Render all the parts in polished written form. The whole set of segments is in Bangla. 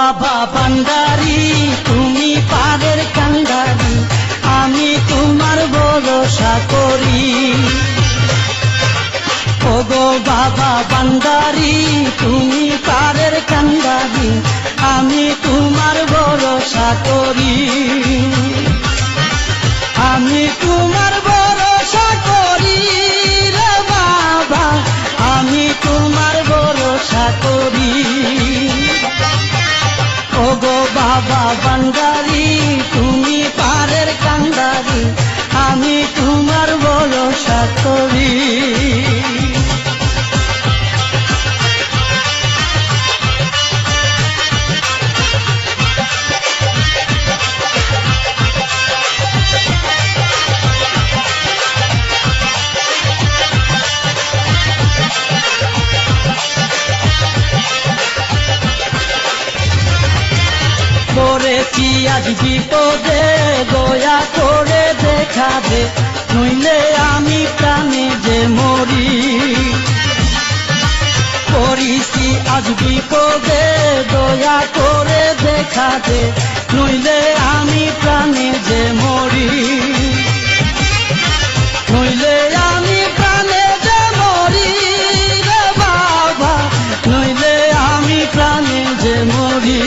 বাবা ভান্ডারি তুমি পারের কান্ডারি, আমি তোমার ভরসা করি। ওগো বাবা ভান্ডারি তুমি পারের কান্ডারি, আমি তোমার ভরসা করি। আমি তোমার ভরসা করি রে বাবা, আমি তোমার ভরসা করি। ওগো বাবা ভান্ডারি তুমি পারের কান্ডারি, আমি তোমার ভরসা করি। পড়েছি আজ বিপদে দয়া করে দেখা দে, নইলে আমি প্রাণে যে মরি। পড়েছি আজ বিপদে দয়া করে দেখা দে, নইলে আমি প্রাণে যে মরি। নইলে আমি প্রাণে যে মরি রে বাবা, নইলে আমি প্রাণে যে মরি।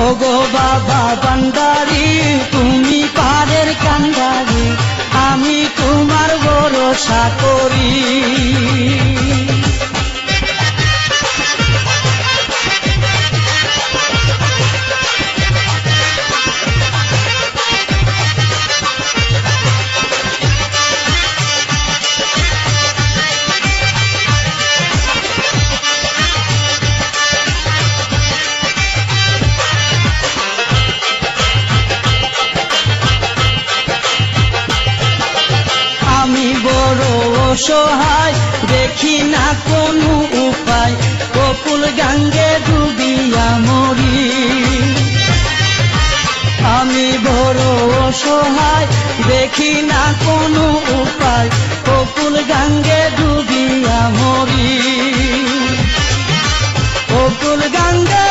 ওগো বাবা ভান্ডারি তুমি পারের কান্ডারি, আমি তোমার ভরসা করি। আমি বড় অসহায় দেখি না কোনো উপায়, গোকুল গঙ্গে ডুবিয়া মরি। আমি বড় অসহায় দেখি না কোনো উপায়, গোকুল গঙ্গে ডুবিয়া মরি। গোকুল গঙ্গে